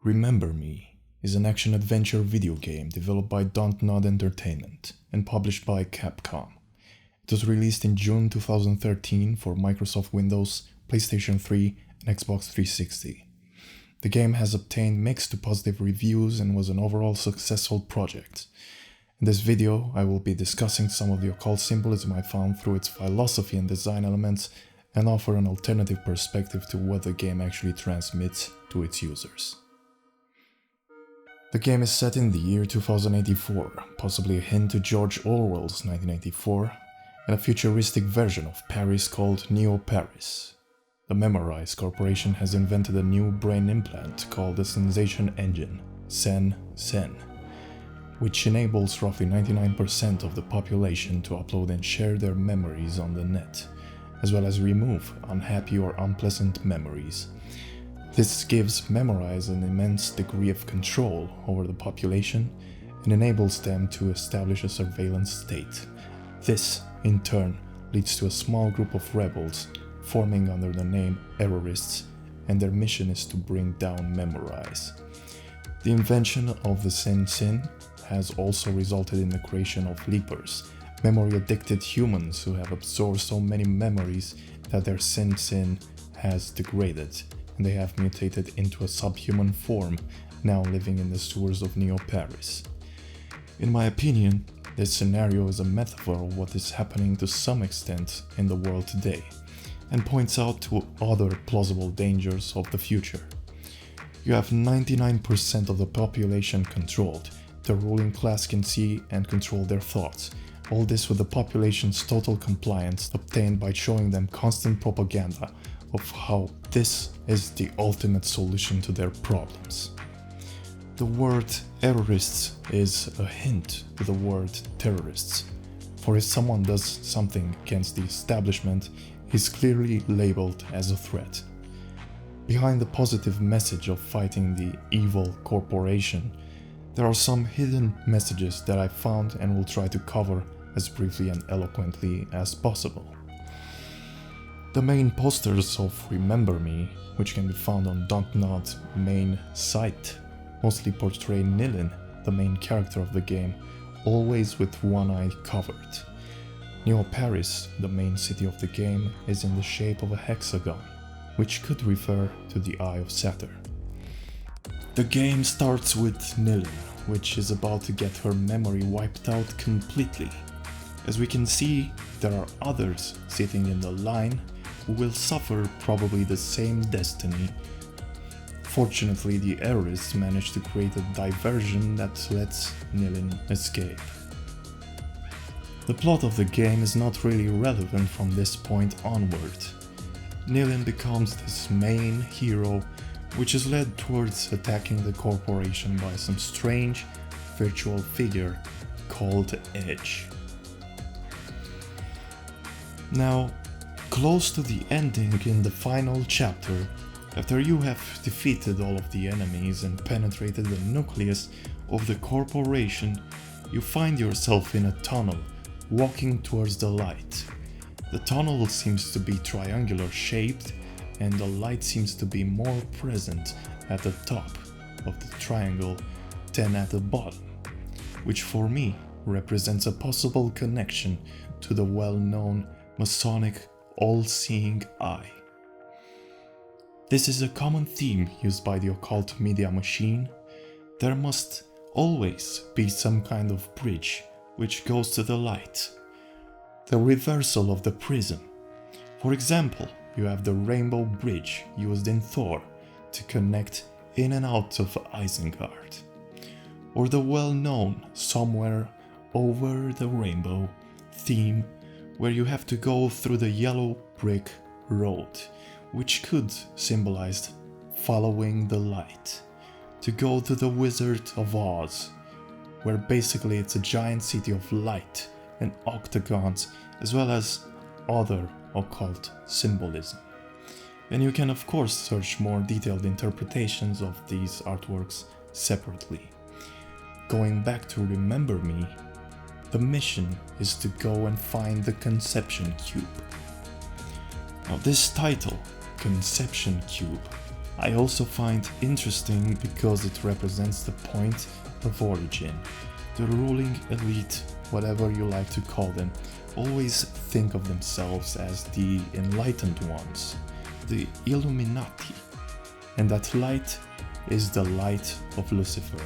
Remember Me is an action-adventure video game developed by Dontnod Entertainment and published by Capcom. It was released in June 2013 for Microsoft Windows, PlayStation 3 and Xbox 360. The game has obtained mixed to positive reviews and was an overall successful project. In this video, I will be discussing some of the occult symbolism I found through its philosophy and design elements and offer an alternative perspective to what the game actually transmits to its users. The game is set in the year 2084, possibly a hint to George Orwell's 1984, and a futuristic version of Paris called Neo Paris. The Memorize Corporation has invented a new brain implant called the Sensation Engine, Sen, which enables roughly 99% of the population to upload and share their memories on the net, as well as remove unhappy or unpleasant memories. This gives Memorize an immense degree of control over the population and enables them to establish a surveillance state. This, in turn, leads to a small group of rebels forming under the name Errorists, and their mission is to bring down Memorize. The invention of the Sin has also resulted in the creation of Leapers, memory-addicted humans who have absorbed so many memories that their Sin has degraded, and they have mutated into a subhuman form, now living in the sewers of Neo Paris. In my opinion, this scenario is a metaphor of what is happening to some extent in the world today, and points out to other plausible dangers of the future. You have 99% of the population controlled. The ruling class can see and control their thoughts. All this with the population's total compliance obtained by showing them constant propaganda of how this is the ultimate solution to their problems. The word errorists is a hint to the word terrorists, for if someone does something against the establishment, he's clearly labeled as a threat. Behind the positive message of fighting the evil corporation, there are some hidden messages that I found and will try to cover as briefly and eloquently as possible. The main posters of Remember Me, which can be found on Dontnod's main site, mostly portray Nilin, the main character of the game, always with one eye covered. Neo Paris, the main city of the game, is in the shape of a hexagon, which could refer to the Eye of Saturn. The game starts with Nilin, which is about to get her memory wiped out completely. As we can see, there are others sitting in the line who will suffer probably the same destiny. Fortunately, the Errorists managed to create a diversion that lets Nilin escape. The plot of the game is not really relevant from this point onward. Nilin becomes this main hero, which is led towards attacking the corporation by some strange virtual figure called Edge. Now, close to the ending in the final chapter, after you have defeated all of the enemies and penetrated the nucleus of the corporation, you find yourself in a tunnel, walking towards the light. The tunnel seems to be triangular shaped, and the light seems to be more present at the top of the triangle than at the bottom, which for me represents a possible connection to the well-known Masonic all-seeing eye. This is a common theme used by the occult media machine. There must always be some kind of bridge which goes to the light. The reversal of the prism. For example, you have the rainbow bridge used in Thor to connect in and out of Isengard. Or the well-known Somewhere Over the Rainbow theme, where you have to go through the yellow brick road, which could symbolize following the light, to go to the Wizard of Oz, where basically it's a giant city of light and octagons, as well as other occult symbolism. And you can of course search more detailed interpretations of these artworks separately. Going back to Remember Me, the mission is to go and find the Conception Cube. Now this title, Conception Cube, I also find interesting because it represents the point of origin. The ruling elite, whatever you like to call them, always think of themselves as the enlightened ones, the Illuminati, and that light is the light of Lucifer.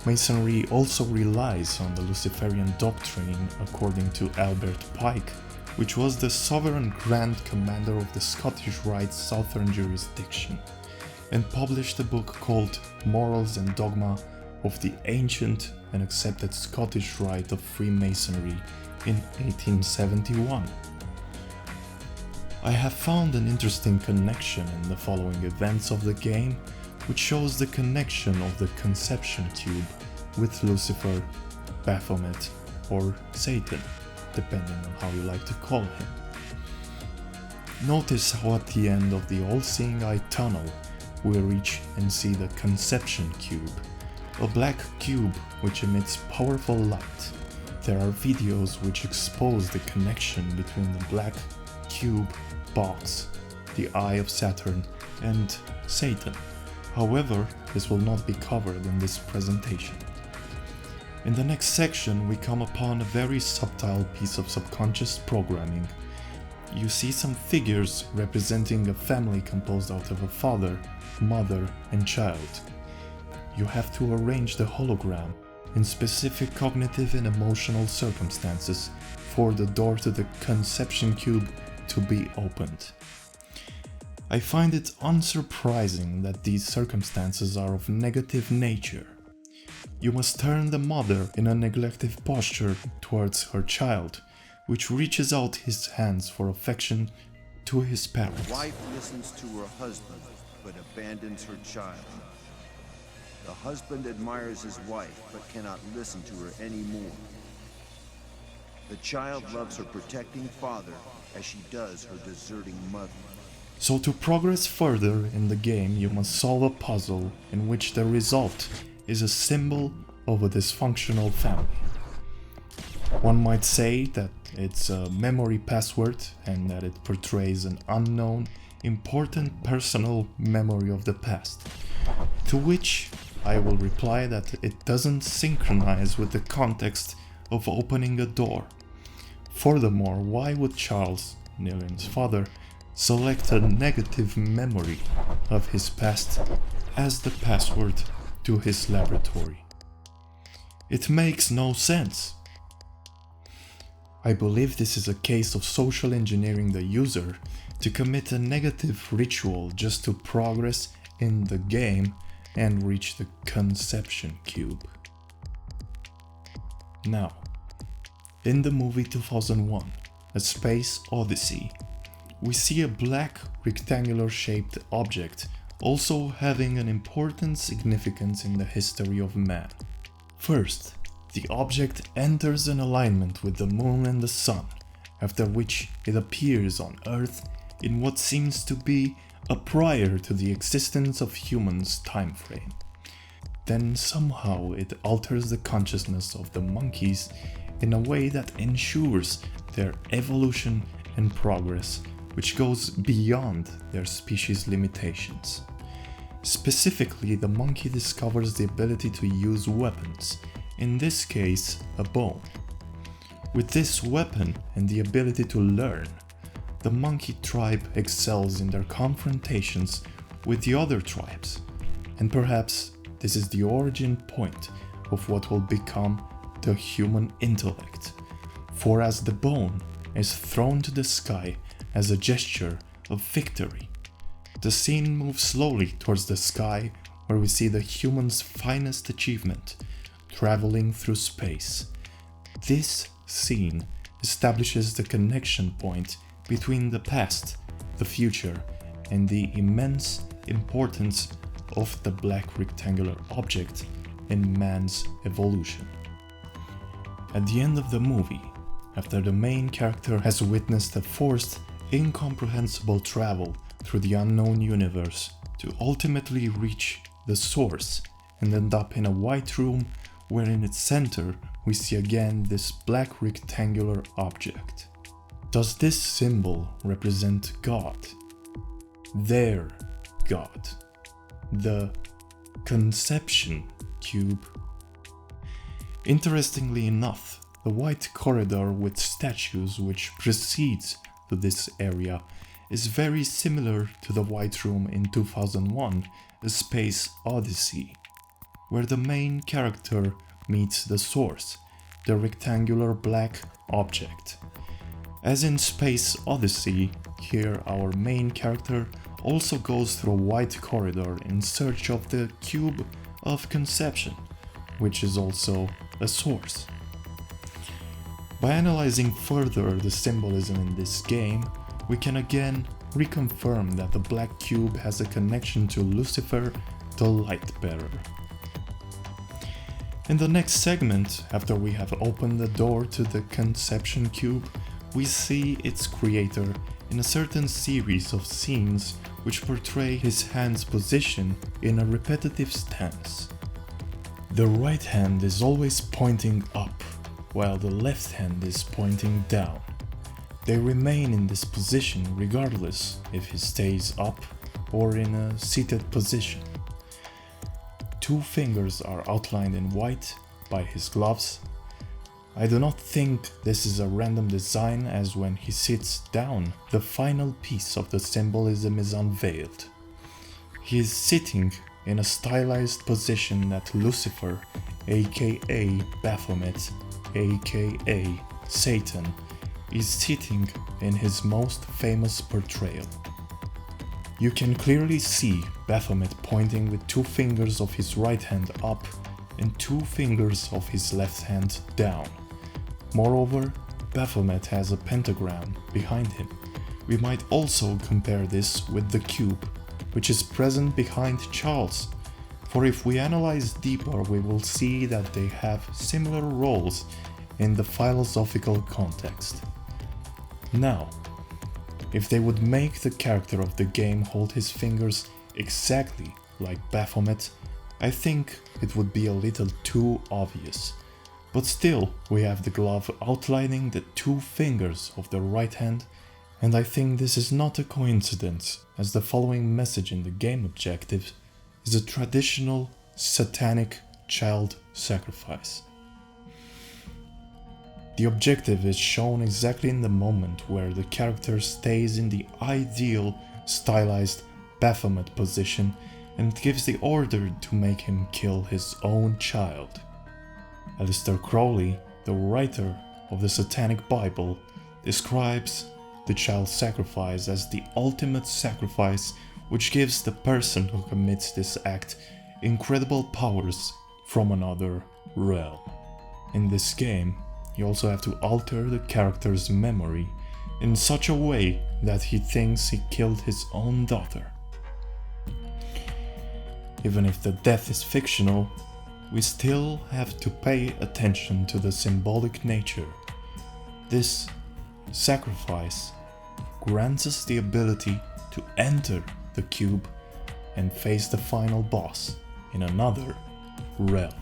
Masonry also relies on the Luciferian doctrine according to Albert Pike, which was the sovereign Grand Commander of the Scottish Rite Southern Jurisdiction, and published a book called Morals and Dogma of the Ancient and Accepted Scottish Rite of Freemasonry in 1871. I have found an interesting connection in the following events of the game, which shows the connection of the Conception Cube with Lucifer, Baphomet, or Satan, depending on how you like to call him. Notice how at the end of the All-Seeing Eye tunnel we reach and see the Conception Cube, a black cube which emits powerful light. There are videos which expose the connection between the black cube box, the Eye of Saturn, and Satan. However, this will not be covered in this presentation. In the next section, we come upon a very subtle piece of subconscious programming. You see some figures representing a family composed out of a father, mother, and child. You have to arrange the hologram in specific cognitive and emotional circumstances for the door to the Conception Cube to be opened. I find it unsurprising that these circumstances are of negative nature. You must turn the mother in a neglective posture towards her child, which reaches out his hands for affection to his parents. The wife listens to her husband, but abandons her child. The husband admires his wife, but cannot listen to her anymore. The child loves her protecting father as she does her deserting mother. So to progress further in the game, you must solve a puzzle in which the result is a symbol of a dysfunctional family. One might say that it's a memory password and that it portrays an unknown, important personal memory of the past. To which I will reply that it doesn't synchronize with the context of opening a door. Furthermore, why would Charles, Nillian's father, select a negative memory of his past as the password to his laboratory? It makes no sense. I believe this is a case of social engineering the user to commit a negative ritual just to progress in the game and reach the Conception Cube. Now, in the movie 2001, A Space Odyssey, we see a black rectangular shaped object also having an important significance in the history of man. First, the object enters an alignment with the moon and the sun, after which it appears on Earth in what seems to be a prior to the existence of humans time frame. Then somehow it alters the consciousness of the monkeys in a way that ensures their evolution and progress, which goes beyond their species limitations. Specifically, the monkey discovers the ability to use weapons, in this case a bone. With this weapon and the ability to learn, the monkey tribe excels in their confrontations with the other tribes, and perhaps this is the origin point of what will become the human intellect, for as the bone is thrown to the sky as a gesture of victory, the scene moves slowly towards the sky where we see the human's finest achievement, traveling through space. This scene establishes the connection point between the past, the future, and the immense importance of the black rectangular object in man's evolution. At the end of the movie, after the main character has witnessed a forced, incomprehensible travel through the unknown universe to ultimately reach the source and end up in a white room where in its center we see again this black rectangular object. Does this symbol represent God? Their god, the Conception Cube. Interestingly enough, the white corridor with statues which precedes to this area is very similar to the White Room in 2001, A Space Odyssey, where the main character meets the source, the rectangular black object. As in Space Odyssey, here our main character also goes through a white corridor in search of the Cube of Conception, which is also a source. By analyzing further the symbolism in this game, we can again reconfirm that the black cube has a connection to Lucifer, the light bearer. In the next segment, after we have opened the door to the Conception Cube, we see its creator in a certain series of scenes which portray his hand's position in a repetitive stance. The right hand is always pointing up, while the left hand is pointing down. They remain in this position regardless if he stays up or in a seated position. 2 fingers are outlined in white by his gloves. I do not think this is a random design, as when he sits down, the final piece of the symbolism is unveiled. He is sitting in a stylized position that Lucifer, aka Baphomet, aka Satan, is sitting in his most famous portrayal. You can clearly see Baphomet pointing with 2 fingers of his right hand up and 2 fingers of his left hand down. Moreover, Baphomet has a pentagram behind him. We might also compare this with the cube, which is present behind Charles, for if we analyze deeper we will see that they have similar roles in the philosophical context. Now, if they would make the character of the game hold his fingers exactly like Baphomet, I think it would be a little too obvious. But still, we have the glove outlining the 2 fingers of the right hand, and I think this is not a coincidence, as the following message in the game objective is a traditional satanic child sacrifice. The objective is shown exactly in the moment where the character stays in the ideal stylized Baphomet position and gives the order to make him kill his own child. Aleister Crowley, the writer of the Satanic Bible, describes the child sacrifice as the ultimate sacrifice which gives the person who commits this act incredible powers from another realm. In this game, you also have to alter the character's memory in such a way that he thinks he killed his own daughter. Even if the death is fictional, we still have to pay attention to the symbolic nature. This sacrifice grants us the ability to enter the cube and face the final boss in another realm.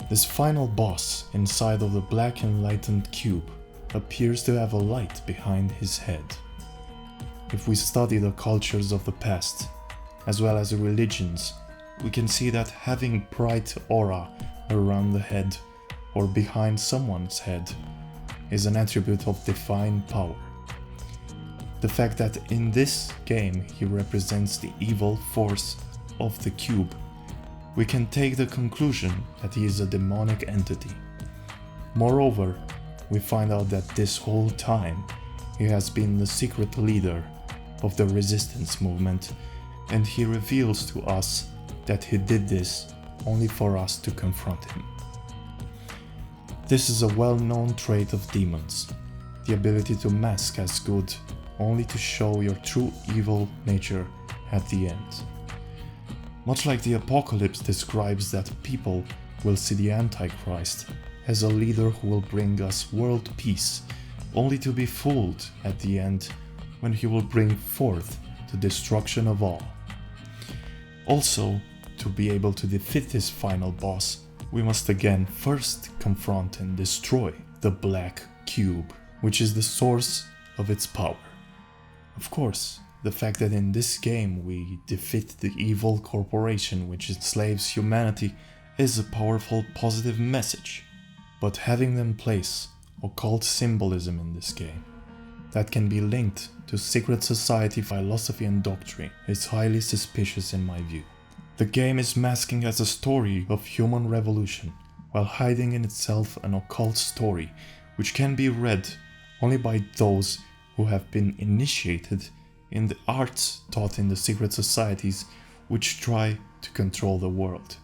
This final boss inside of the black enlightened cube appears to have a light behind his head. If we study the cultures of the past, as well as the religions, we can see that having bright aura around the head or behind someone's head is an attribute of divine power. The fact that in this game he represents the evil force of the cube, we can take the conclusion that he is a demonic entity. Moreover, we find out that this whole time he has been the secret leader of the resistance movement, and he reveals to us that he did this only for us to confront him. This is a well-known trait of demons, the ability to mask as good only to show your true evil nature at the end. Much like the Apocalypse describes that people will see the Antichrist as a leader who will bring us world peace, only to be fooled at the end when he will bring forth the destruction of all. Also, to be able to defeat this final boss, we must again first confront and destroy the Black Cube, which is the source of its power. Of course, The fact that in this game we defeat the evil corporation which enslaves humanity is a powerful positive message. But having them place occult symbolism in this game that can be linked to secret society philosophy and doctrine is highly suspicious in my view. The game is masking as a story of human revolution while hiding in itself an occult story which can be read only by those who have been initiated in the arts taught in the secret societies which try to control the world.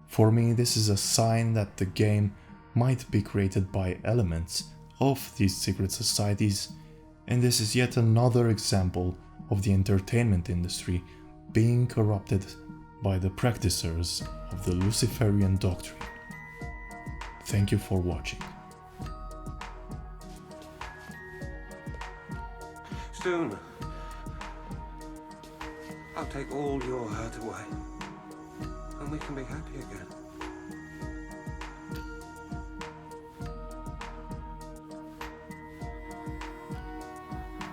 For me, this is a sign that the game might be created by elements of these secret societies, and this is yet another example of the entertainment industry being corrupted by the practicers of the Luciferian doctrine. Thank you for watching. Soon, I'll take all your hurt away, and we can be happy again.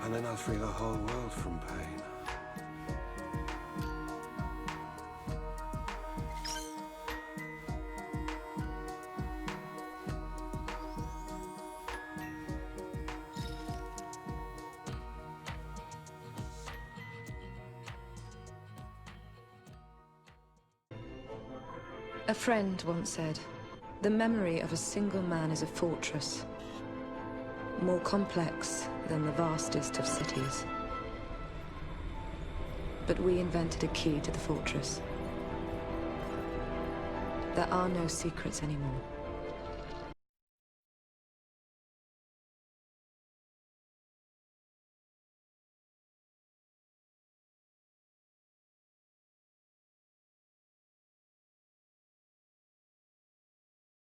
And then I'll free the whole world from pain. A friend once said, "The memory of a single man is a fortress, more complex than the vastest of cities." But we invented a key to the fortress. There are no secrets anymore.